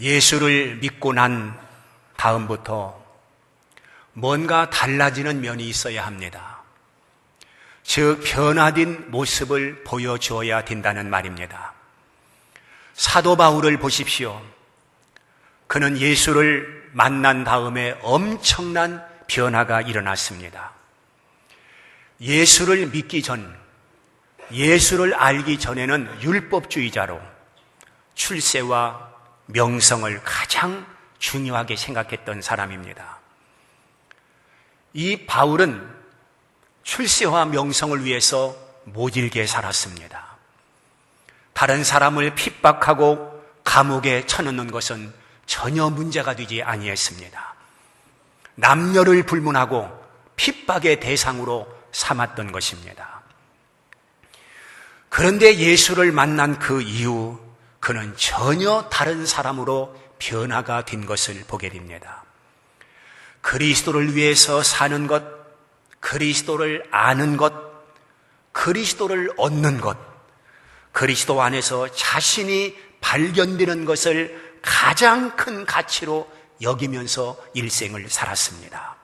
예수를 믿고 난 다음부터 뭔가 달라지는 면이 있어야 합니다. 즉 변화된 모습을 보여주어야 된다는 말입니다. 사도 바울을 보십시오. 그는 예수를 만난 다음에 엄청난 변화가 일어났습니다. 예수를 믿기 전, 예수를 알기 전에는 율법주의자로 출세와 명성을 가장 중요하게 생각했던 사람입니다. 이 바울은 출세와 명성을 위해서 모질게 살았습니다. 다른 사람을 핍박하고 감옥에 쳐넣는 것은 전혀 문제가 되지 아니했습니다. 남녀를 불문하고 핍박의 대상으로 삼았던 것입니다. 그런데 예수를 만난 그 이후 그는 전혀 다른 사람으로 변화가 된 것을 보게 됩니다. 그리스도를 위해서 사는 것, 그리스도를 아는 것, 그리스도를 얻는 것, 그리스도 안에서 자신이 발견되는 것을 가장 큰 가치로 여기면서 일생을 살았습니다.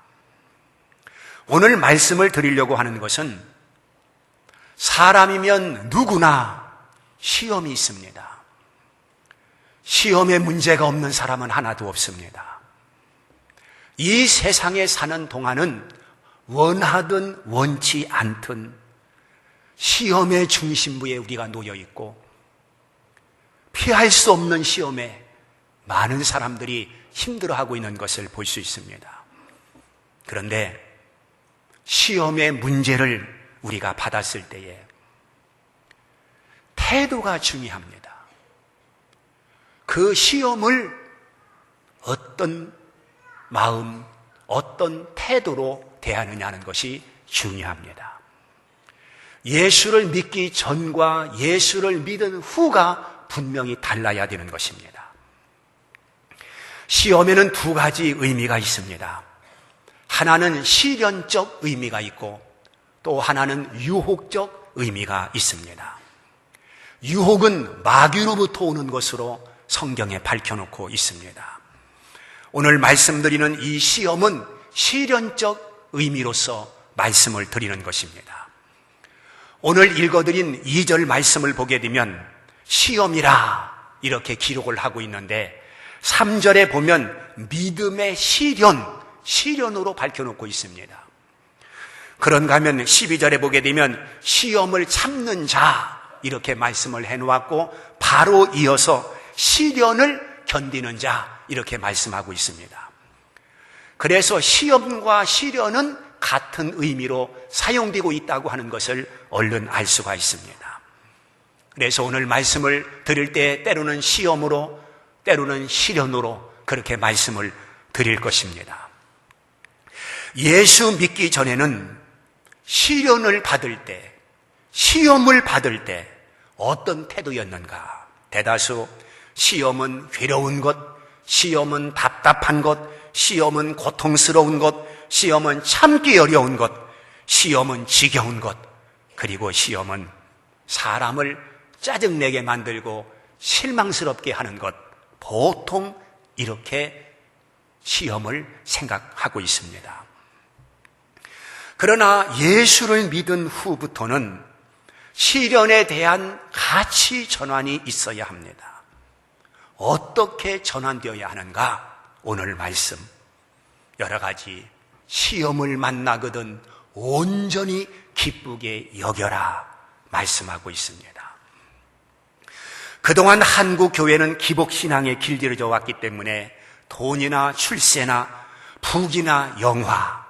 오늘 말씀을 드리려고 하는 것은 사람이면 누구나 시험이 있습니다. 시험에 문제가 없는 사람은 하나도 없습니다. 이 세상에 사는 동안은 원하든 원치 않든 시험의 중심부에 우리가 놓여 있고 피할 수 없는 시험에 많은 사람들이 힘들어하고 있는 것을 볼 수 있습니다. 그런데 시험의 문제를 우리가 받았을 때에 태도가 중요합니다. 그 시험을 어떤 마음, 어떤 태도로 대하느냐는 것이 중요합니다. 예수를 믿기 전과 예수를 믿은 후가 분명히 달라야 되는 것입니다. 시험에는 두 가지 의미가 있습니다. 하나는 시련적 의미가 있고 또 하나는 유혹적 의미가 있습니다. 유혹은 마귀로부터 오는 것으로 성경에 밝혀놓고 있습니다. 오늘 말씀드리는 이 시험은 시련적 의미로서 말씀을 드리는 것입니다. 오늘 읽어드린 2절 말씀을 보게 되면 시험이라 이렇게 기록을 하고 있는데 3절에 보면 믿음의 시련으로 밝혀놓고 있습니다. 그런가 하면 12절에 보게 되면 시험을 참는 자 이렇게 말씀을 해놓았고 바로 이어서 시련을 견디는 자 이렇게 말씀하고 있습니다. 그래서 시험과 시련은 같은 의미로 사용되고 있다고 하는 것을 얼른 알 수가 있습니다. 그래서 오늘 말씀을 드릴 때 때로는 시험으로 때로는 시련으로 그렇게 말씀을 드릴 것입니다. 예수 믿기 전에는 시련을 받을 때, 시험을 받을 때 어떤 태도였는가? 대다수 시험은 괴로운 것, 시험은 답답한 것, 시험은 고통스러운 것, 시험은 참기 어려운 것, 시험은 지겨운 것, 그리고 시험은 사람을 짜증내게 만들고 실망스럽게 하는 것, 보통 이렇게 시험을 생각하고 있습니다. 그러나 예수를 믿은 후부터는 시련에 대한 가치 전환이 있어야 합니다. 어떻게 전환되어야 하는가? 오늘 말씀 여러 가지 시험을 만나거든 온전히 기쁘게 여겨라 말씀하고 있습니다. 그동안 한국 교회는 기복신앙에 길들여져 왔기 때문에 돈이나 출세나 부귀나 영화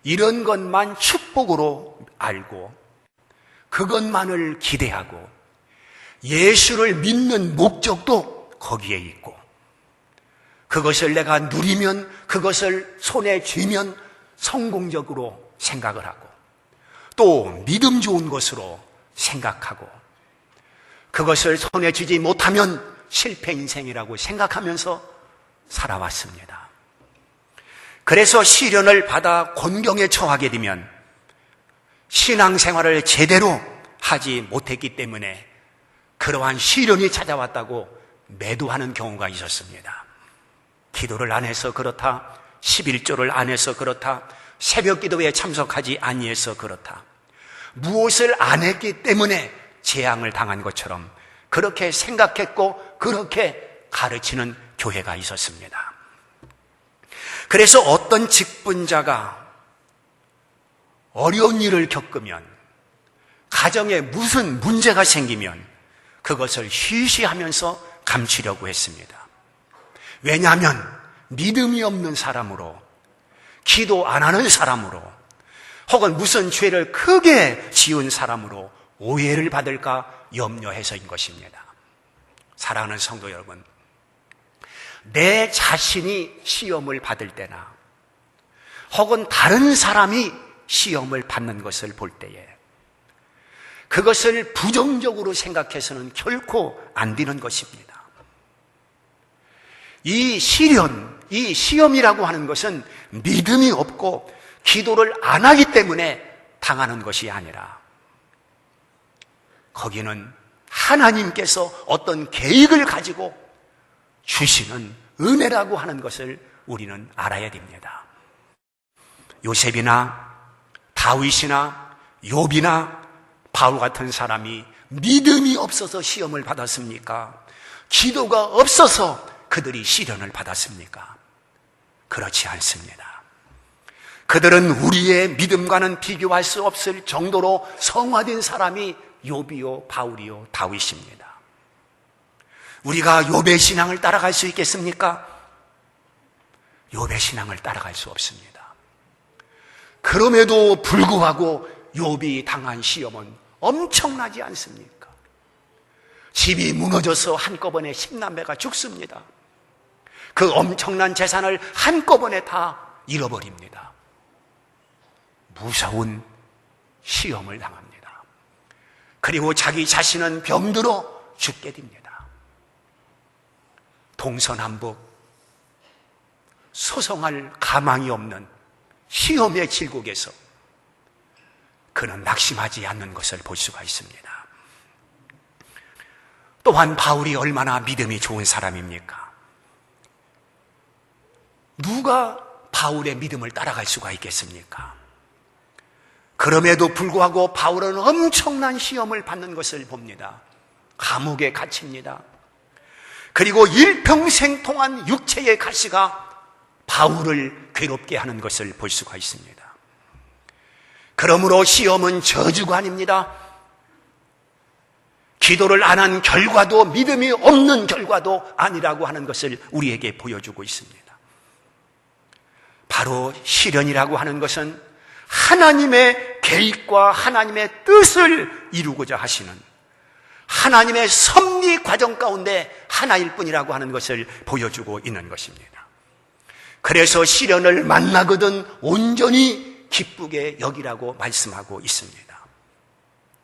이런 것만 축복으로 알고 그것만을 기대하고 예수를 믿는 목적도 거기에 있고 그것을 내가 누리면 그것을 손에 쥐면 성공적으로 생각을 하고 또 믿음 좋은 것으로 생각하고 그것을 손에 쥐지 못하면 실패 인생이라고 생각하면서 살아왔습니다. 그래서 시련을 받아 곤경에 처하게 되면 신앙생활을 제대로 하지 못했기 때문에 그러한 시련이 찾아왔다고 매도하는 경우가 있었습니다. 기도를 안 해서 그렇다, 11조를 안 해서 그렇다, 새벽 기도에 참석하지 아니해서 그렇다, 무엇을 안 했기 때문에 재앙을 당한 것처럼 그렇게 생각했고 그렇게 가르치는 교회가 있었습니다. 그래서 어떤 직분자가 어려운 일을 겪으면, 가정에 무슨 문제가 생기면 그것을 쉬쉬하면서 감추려고 했습니다. 왜냐하면 믿음이 없는 사람으로, 기도 안 하는 사람으로, 혹은 무슨 죄를 크게 지은 사람으로 오해를 받을까 염려해서인 것입니다. 사랑하는 성도 여러분, 내 자신이 시험을 받을 때나 혹은 다른 사람이 시험을 받는 것을 볼 때에 그것을 부정적으로 생각해서는 결코 안 되는 것입니다. 이 시련, 이 시험이라고 하는 것은 믿음이 없고 기도를 안 하기 때문에 당하는 것이 아니라 거기는 하나님께서 어떤 계획을 가지고 주시는 은혜라고 하는 것을 우리는 알아야 됩니다. 요셉이나 다윗이나 욥이나 바울 같은 사람이 믿음이 없어서 시험을 받았습니까? 기도가 없어서 그들이 시련을 받았습니까? 그렇지 않습니다. 그들은 우리의 믿음과는 비교할 수 없을 정도로 성화된 사람이 욥이요, 바울이요, 다윗입니다. 우리가 욥의 신앙을 따라갈 수 있겠습니까? 욥의 신앙을 따라갈 수 없습니다. 그럼에도 불구하고 욥이 당한 시험은 엄청나지 않습니까? 집이 무너져서 한꺼번에 10남매가 죽습니다. 그 엄청난 재산을 한꺼번에 다 잃어버립니다. 무서운 시험을 당합니다. 그리고 자기 자신은 병들어 죽게 됩니다. 동서남북 소송할 가망이 없는 시험의 질곡에서 그는 낙심하지 않는 것을 볼 수가 있습니다. 또한 바울이 얼마나 믿음이 좋은 사람입니까? 누가 바울의 믿음을 따라갈 수가 있겠습니까? 그럼에도 불구하고 바울은 엄청난 시험을 받는 것을 봅니다. 감옥에 갇힙니다. 그리고 일평생 동안 육체의 가시가 바울을 괴롭게 하는 것을 볼 수가 있습니다. 그러므로 시험은 저주관입니다. 기도를 안 한 결과도 믿음이 없는 결과도 아니라고 하는 것을 우리에게 보여주고 있습니다. 바로 시련이라고 하는 것은 하나님의 계획과 하나님의 뜻을 이루고자 하시는 하나님의 섭리 과정 가운데 하나일 뿐이라고 하는 것을 보여주고 있는 것입니다. 그래서 시련을 만나거든 온전히 기쁘게 여기라고 말씀하고 있습니다.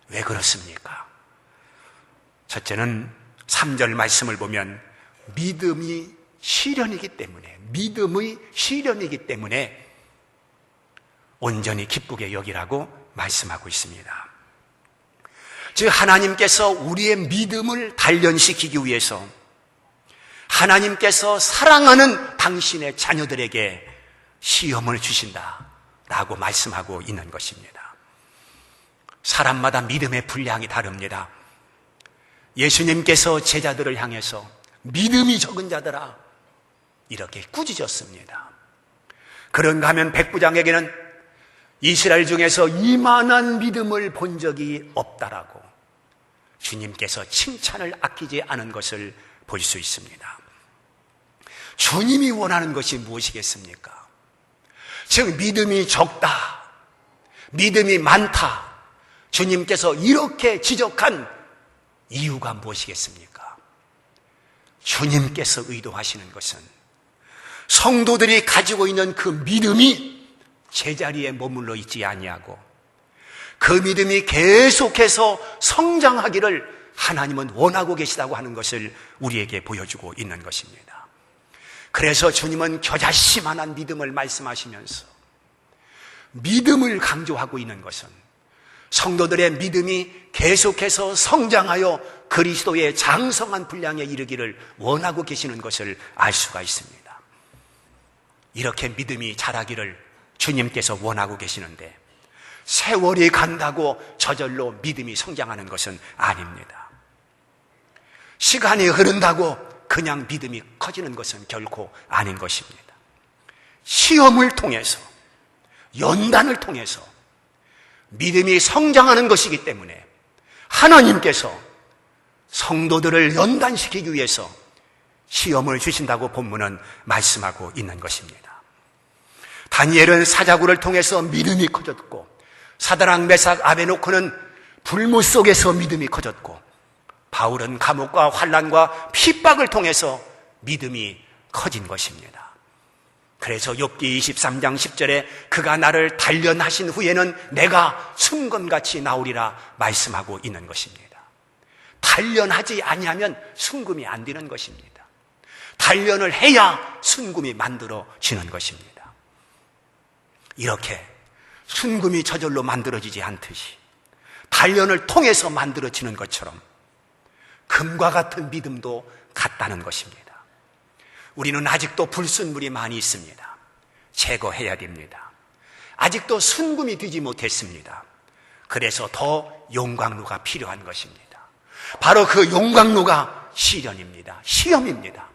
왜 그렇습니까? 첫째는 3절 말씀을 보면 믿음이 시련이기 때문에, 믿음의 시련이기 때문에 온전히 기쁘게 여기라고 말씀하고 있습니다. 즉 하나님께서 우리의 믿음을 단련시키기 위해서 하나님께서 사랑하는 당신의 자녀들에게 시험을 주신다라고 말씀하고 있는 것입니다. 사람마다 믿음의 분량이 다릅니다. 예수님께서 제자들을 향해서 믿음이 적은 자들아 이렇게 꾸짖었습니다. 그런가 하면 백부장에게는 이스라엘 중에서 이만한 믿음을 본 적이 없다라고 주님께서 칭찬을 아끼지 않은 것을 볼 수 있습니다. 주님이 원하는 것이 무엇이겠습니까? 즉 믿음이 적다, 믿음이 많다, 주님께서 이렇게 지적한 이유가 무엇이겠습니까? 주님께서 의도하시는 것은 성도들이 가지고 있는 그 믿음이 제자리에 머물러 있지 아니하고 그 믿음이 계속해서 성장하기를 하나님은 원하고 계시다고 하는 것을 우리에게 보여주고 있는 것입니다. 그래서 주님은 겨자씨만한 믿음을 말씀하시면서 믿음을 강조하고 있는 것은 성도들의 믿음이 계속해서 성장하여 그리스도의 장성한 분량에 이르기를 원하고 계시는 것을 알 수가 있습니다. 이렇게 믿음이 자라기를 주님께서 원하고 계시는데 세월이 간다고 저절로 믿음이 성장하는 것은 아닙니다. 시간이 흐른다고 그냥 믿음이 커지는 것은 결코 아닌 것입니다. 시험을 통해서, 연단을 통해서 믿음이 성장하는 것이기 때문에 하나님께서 성도들을 연단시키기 위해서 시험을 주신다고 본문은 말씀하고 있는 것입니다. 다니엘은 사자굴을 통해서 믿음이 커졌고, 사드락 메삭 아베노코는 불못 속에서 믿음이 커졌고, 바울은 감옥과 환난과 핍박을 통해서 믿음이 커진 것입니다. 그래서 욥기 23장 10절에 그가 나를 단련하신 후에는 내가 순금같이 나오리라 말씀하고 있는 것입니다. 단련하지 아니하면 순금이 안 되는 것입니다. 단련을 해야 순금이 만들어지는 것입니다. 이렇게 순금이 저절로 만들어지지 않듯이 단련을 통해서 만들어지는 것처럼 금과 같은 믿음도 같다는 것입니다. 우리는 아직도 불순물이 많이 있습니다. 제거해야 됩니다. 아직도 순금이 되지 못했습니다. 그래서 더 용광로가 필요한 것입니다. 바로 그 용광로가 시련입니다. 시험입니다.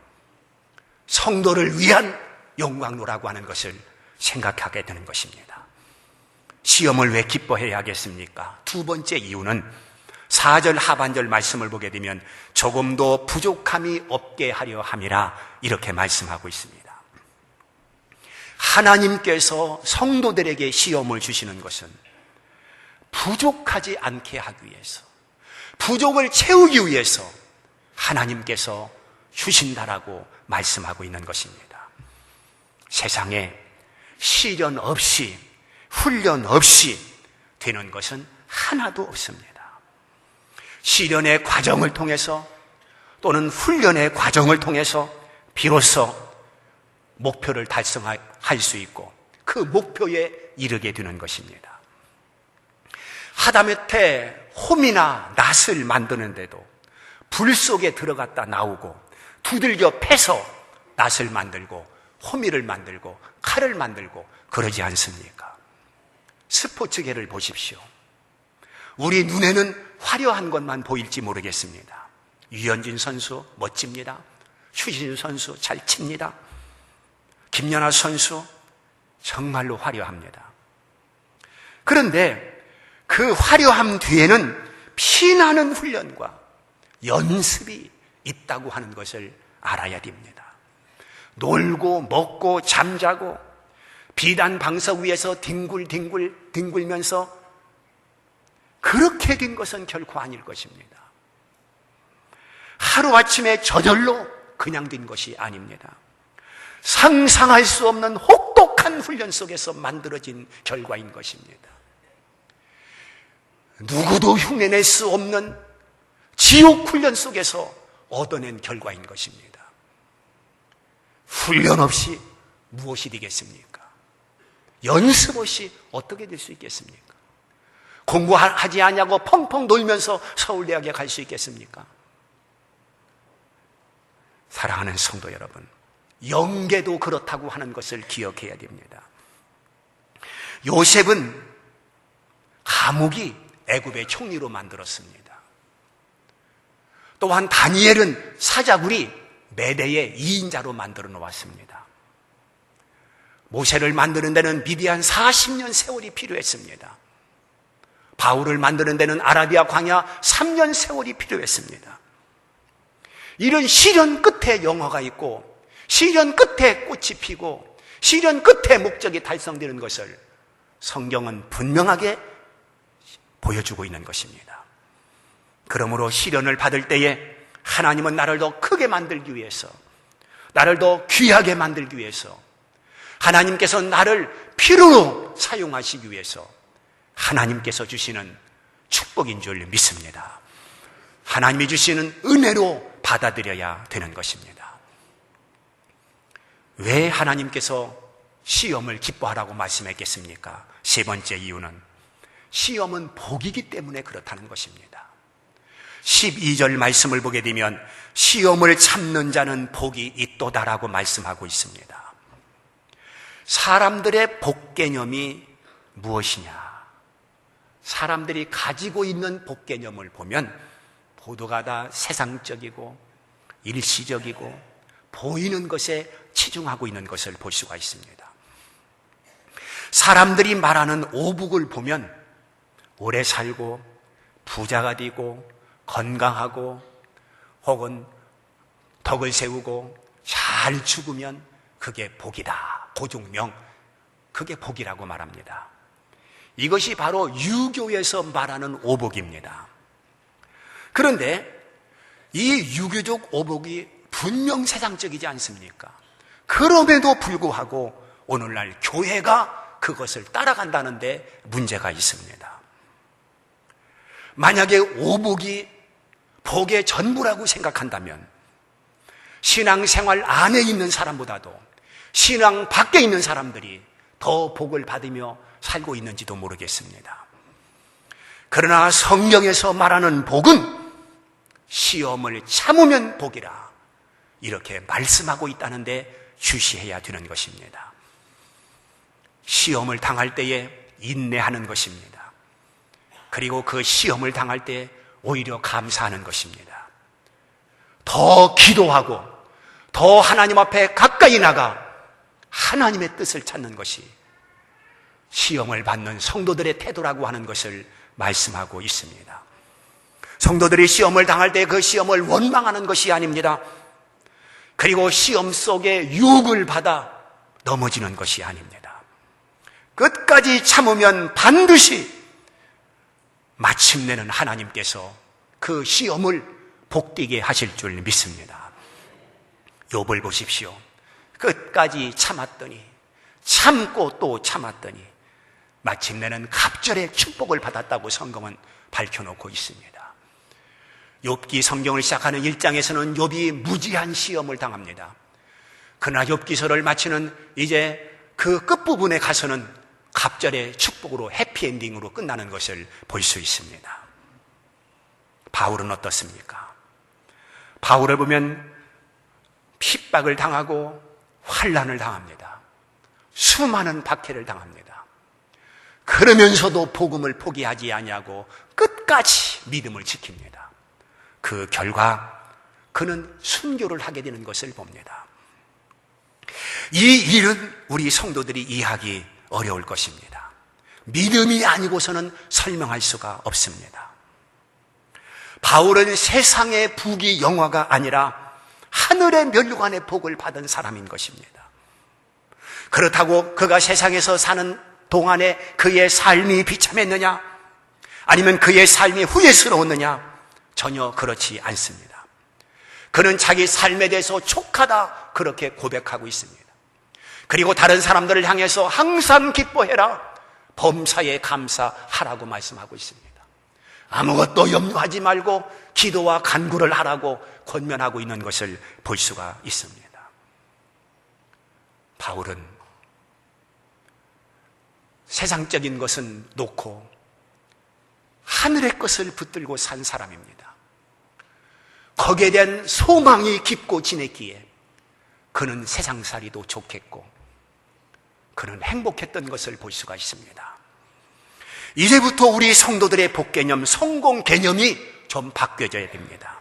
성도를 위한 용광로라고 하는 것을 생각하게 되는 것입니다. 시험을 왜 기뻐해야 하겠습니까? 두 번째 이유는 4절 하반절 말씀을 보게 되면 조금도 부족함이 없게 하려 함이라 이렇게 말씀하고 있습니다. 하나님께서 성도들에게 시험을 주시는 것은 부족하지 않게 하기 위해서, 부족을 채우기 위해서 하나님께서 주신다라고 말씀하고 있는 것입니다. 세상에 시련 없이, 훈련 없이 되는 것은 하나도 없습니다. 시련의 과정을 통해서 또는 훈련의 과정을 통해서 비로소 목표를 달성할 수 있고 그 목표에 이르게 되는 것입니다. 하다못해 홈이나 낫을 만드는데도 불 속에 들어갔다 나오고 두들겨 패서 낫을 만들고 호미를 만들고 칼을 만들고 그러지 않습니까? 스포츠계를 보십시오. 우리 눈에는 화려한 것만 보일지 모르겠습니다. 유현진 선수 멋집니다. 추신수 선수 잘 칩니다. 김연아 선수 정말로 화려합니다. 그런데 그 화려함 뒤에는 피나는 훈련과 연습이 있다고 하는 것을 알아야 됩니다. 놀고 먹고 잠자고 비단 방석 위에서 뒹굴면서 그렇게 된 것은 결코 아닐 것입니다. 하루아침에 저절로 그냥 된 것이 아닙니다. 상상할 수 없는 혹독한 훈련 속에서 만들어진 결과인 것입니다. 누구도 흉내낼 수 없는 지옥 훈련 속에서 얻어낸 결과인 것입니다. 훈련 없이 무엇이 되겠습니까? 연습 없이 어떻게 될 수 있겠습니까? 공부하지 않냐고 펑펑 놀면서 서울대학에 갈 수 있겠습니까? 사랑하는 성도 여러분, 영계도 그렇다고 하는 것을 기억해야 됩니다. 요셉은 감옥이 애굽의 총리로 만들었습니다. 또한 다니엘은 사자굴이 메대의 2인자로 만들어 놓았습니다. 모세를 만드는 데는 미디안 40년 세월이 필요했습니다. 바울을 만드는 데는 아라비아 광야 3년 세월이 필요했습니다. 이런 시련 끝에 영화가 있고 시련 끝에 꽃이 피고 시련 끝에 목적이 달성되는 것을 성경은 분명하게 보여주고 있는 것입니다. 그러므로 시련을 받을 때에 하나님은 나를 더 크게 만들기 위해서, 나를 더 귀하게 만들기 위해서, 하나님께서 나를 필요로 사용하시기 위해서 하나님께서 주시는 축복인 줄 믿습니다. 하나님이 주시는 은혜로 받아들여야 되는 것입니다. 왜 하나님께서 시험을 기뻐하라고 말씀했겠습니까? 세 번째 이유는 시험은 복이기 때문에 그렇다는 것입니다. 12절 말씀을 보게 되면 시험을 참는 자는 복이 있도다라고 말씀하고 있습니다. 사람들의 복 개념이 무엇이냐? 사람들이 가지고 있는 복 개념을 보면 모두가 다 세상적이고 일시적이고 보이는 것에 치중하고 있는 것을 볼 수가 있습니다. 사람들이 말하는 오복을 보면 오래 살고 부자가 되고 건강하고 혹은 덕을 세우고 잘 죽으면 그게 복이다. 고중명, 그게 복이라고 말합니다. 이것이 바로 유교에서 말하는 오복입니다. 그런데 이 유교적 오복이 분명 세상적이지 않습니까? 그럼에도 불구하고 오늘날 교회가 그것을 따라간다는데 문제가 있습니다. 만약에 오복이 복의 전부라고 생각한다면 신앙생활 안에 있는 사람보다도 신앙 밖에 있는 사람들이 더 복을 받으며 살고 있는지도 모르겠습니다. 그러나 성경에서 말하는 복은 시험을 참으면 복이라 이렇게 말씀하고 있다는데 주시해야 되는 것입니다. 시험을 당할 때에 인내하는 것입니다. 그리고 그 시험을 당할 때 오히려 감사하는 것입니다. 더 기도하고 더 하나님 앞에 가까이 나가 하나님의 뜻을 찾는 것이 시험을 받는 성도들의 태도라고 하는 것을 말씀하고 있습니다. 성도들이 시험을 당할 때 그 시험을 원망하는 것이 아닙니다. 그리고 시험 속에 유혹을 받아 넘어지는 것이 아닙니다. 끝까지 참으면 반드시 마침내는 하나님께서 그 시험을 복되게 하실 줄 믿습니다. 욥을 보십시오. 끝까지 참았더니 참고 또 참았더니 마침내는 갑절의 축복을 받았다고 성경은 밝혀놓고 있습니다. 욥기 성경을 시작하는 1장에서는 욥이 무지한 시험을 당합니다. 그러나 욥기서를 마치는 이제 그 끝부분에 가서는 갑절의 축복으로 해피엔딩으로 끝나는 것을 볼 수 있습니다. 바울은 어떻습니까? 바울을 보면 핍박을 당하고 환난을 당합니다. 수많은 박해를 당합니다. 그러면서도 복음을 포기하지 아니하고 끝까지 믿음을 지킵니다. 그 결과 그는 순교를 하게 되는 것을 봅니다. 이 일은 우리 성도들이 이해하기 어려울 것입니다. 믿음이 아니고서는 설명할 수가 없습니다. 바울은 세상의 부귀 영화가 아니라 하늘의 멸류관의 복을 받은 사람인 것입니다. 그렇다고 그가 세상에서 사는 동안에 그의 삶이 비참했느냐? 아니면 그의 삶이 후회스러웠느냐? 전혀 그렇지 않습니다. 그는 자기 삶에 대해서 촉하다 그렇게 고백하고 있습니다. 그리고 다른 사람들을 향해서 항상 기뻐해라, 범사에 감사하라고 말씀하고 있습니다. 아무것도 염려하지 말고 기도와 간구를 하라고 권면하고 있는 것을 볼 수가 있습니다. 바울은 세상적인 것은 놓고 하늘의 것을 붙들고 산 사람입니다. 거기에 대한 소망이 깊고 지냈기에 그는 세상살이도 좋겠고 그는 행복했던 것을 볼 수가 있습니다. 이제부터 우리 성도들의 복 개념, 성공 개념이 좀 바뀌어져야 됩니다.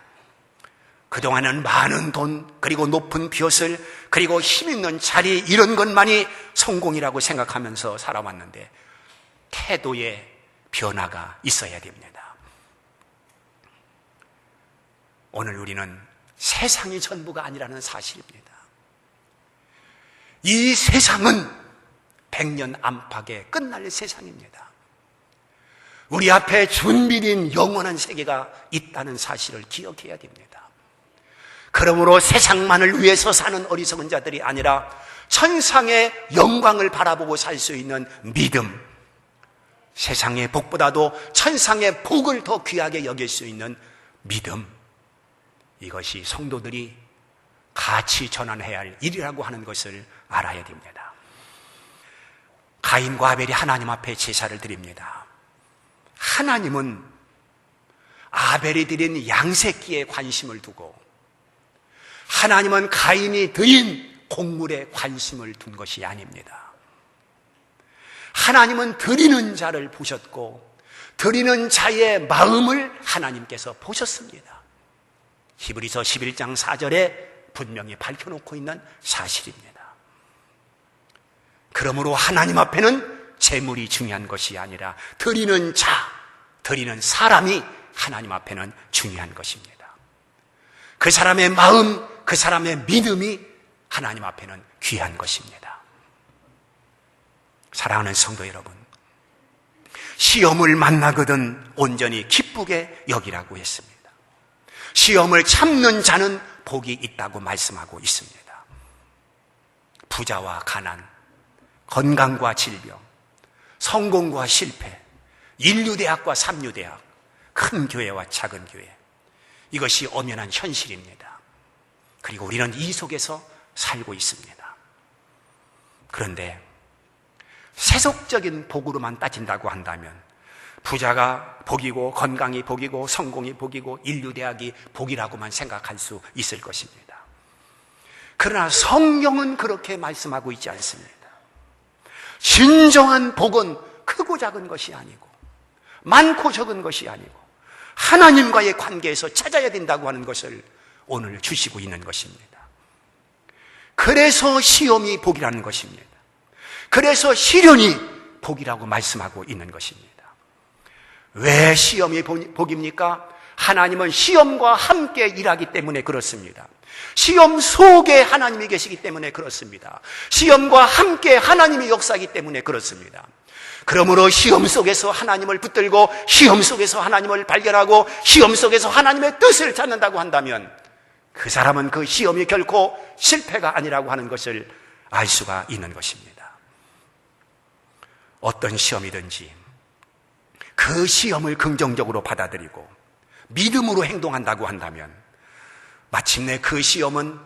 그동안은 많은 돈, 그리고 높은 벼슬, 그리고 힘있는 자리, 이런 것만이 성공이라고 생각하면서 살아왔는데 태도의 변화가 있어야 됩니다. 오늘 우리는 세상이 전부가 아니라는 사실입니다. 이 세상은 100년 안팎에 끝날 세상입니다. 우리 앞에 준비된 영원한 세계가 있다는 사실을 기억해야 됩니다. 그러므로 세상만을 위해서 사는 어리석은 자들이 아니라 천상의 영광을 바라보고 살 수 있는 믿음, 세상의 복보다도 천상의 복을 더 귀하게 여길 수 있는 믿음, 이것이 성도들이 같이 전환해야 할 일이라고 하는 것을 알아야 됩니다. 가인과 아벨이 하나님 앞에 제사를 드립니다. 하나님은 아벨이 드린 양새끼에 관심을 두고 하나님은 가인이 드린 곡물에 관심을 둔 것이 아닙니다. 하나님은 드리는 자를 보셨고 드리는 자의 마음을 하나님께서 보셨습니다. 히브리서 11장 4절에 분명히 밝혀놓고 있는 사실입니다. 그러므로 하나님 앞에는 재물이 중요한 것이 아니라 드리는 자, 드리는 사람이 하나님 앞에는 중요한 것입니다. 그 사람의 마음, 그 사람의 믿음이 하나님 앞에는 귀한 것입니다. 사랑하는 성도 여러분, 시험을 만나거든 온전히 기쁘게 여기라고 했습니다. 시험을 참는 자는 복이 있다고 말씀하고 있습니다. 부자와 가난, 건강과 질병, 성공과 실패, 인류대학과 삼류대학, 큰 교회와 작은 교회, 이것이 엄연한 현실입니다. 그리고 우리는 이 속에서 살고 있습니다. 그런데 세속적인 복으로만 따진다고 한다면 부자가 복이고 건강이 복이고 성공이 복이고 인류대학이 복이라고만 생각할 수 있을 것입니다. 그러나 성경은 그렇게 말씀하고 있지 않습니다. 진정한 복은 크고 작은 것이 아니고 많고 적은 것이 아니고 하나님과의 관계에서 찾아야 된다고 하는 것을 오늘 주시고 있는 것입니다. 그래서 시험이 복이라는 것입니다. 그래서 시련이 복이라고 말씀하고 있는 것입니다. 왜 시험이 복입니까? 하나님은 시험과 함께 일하기 때문에 그렇습니다. 시험 속에 하나님이 계시기 때문에 그렇습니다. 시험과 함께 하나님이 역사하기 때문에 그렇습니다. 그러므로 시험 속에서 하나님을 붙들고 시험 속에서 하나님을 발견하고 시험 속에서 하나님의 뜻을 찾는다고 한다면 그 사람은 그 시험이 결코 실패가 아니라고 하는 것을 알 수가 있는 것입니다. 어떤 시험이든지 그 시험을 긍정적으로 받아들이고 믿음으로 행동한다고 한다면 마침내 그 시험은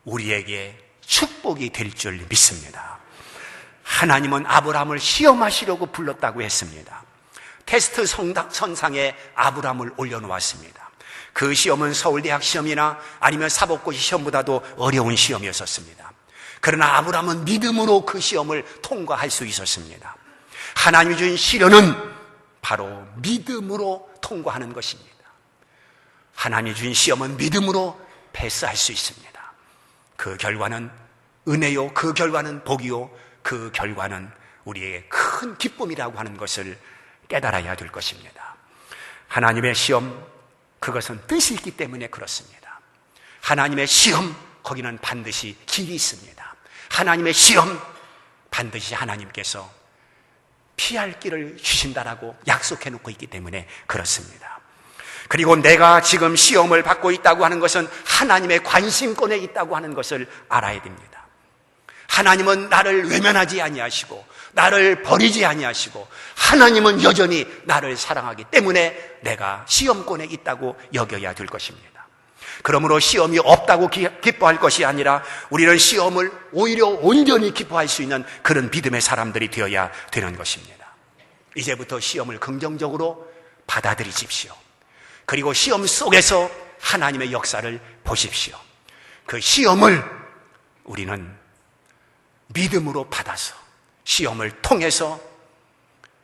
우리에게 축복이 될 줄 믿습니다. 하나님은 아브라함을 시험하시려고 불렀다고 했습니다. 테스트 선상에 아브라함을 올려놓았습니다. 그 시험은 서울대학 시험이나 아니면 사법고시 시험보다도 어려운 시험이었습니다. 그러나 아브라함은 믿음으로 그 시험을 통과할 수 있었습니다. 하나님이 준 시련은 바로 믿음으로 통과하는 것입니다. 하나님이 준 시험은 믿음으로 패스할 수 있습니다. 그 결과는 은혜요, 그 결과는 복이요, 그 결과는 우리에게 큰 기쁨이라고 하는 것을 깨달아야 될 것입니다. 하나님의 시험, 그것은 뜻이 있기 때문에 그렇습니다. 하나님의 시험, 거기는 반드시 길이 있습니다. 하나님의 시험, 반드시 하나님께서 피할 길을 주신다라고 약속해 놓고 있기 때문에 그렇습니다. 그리고 내가 지금 시험을 받고 있다고 하는 것은 하나님의 관심권에 있다고 하는 것을 알아야 됩니다. 하나님은 나를 외면하지 아니하시고 나를 버리지 아니하시고 하나님은 여전히 나를 사랑하기 때문에 내가 시험권에 있다고 여겨야 될 것입니다. 그러므로 시험이 없다고 기뻐할 것이 아니라 우리는 시험을 오히려 온전히 기뻐할 수 있는 그런 믿음의 사람들이 되어야 되는 것입니다. 이제부터 시험을 긍정적으로 받아들이십시오. 그리고 시험 속에서 하나님의 역사를 보십시오. 그 시험을 우리는 믿음으로 받아서 시험을 통해서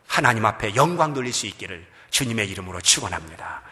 하나님 앞에 영광 돌릴 수 있기를 주님의 이름으로 축원합니다.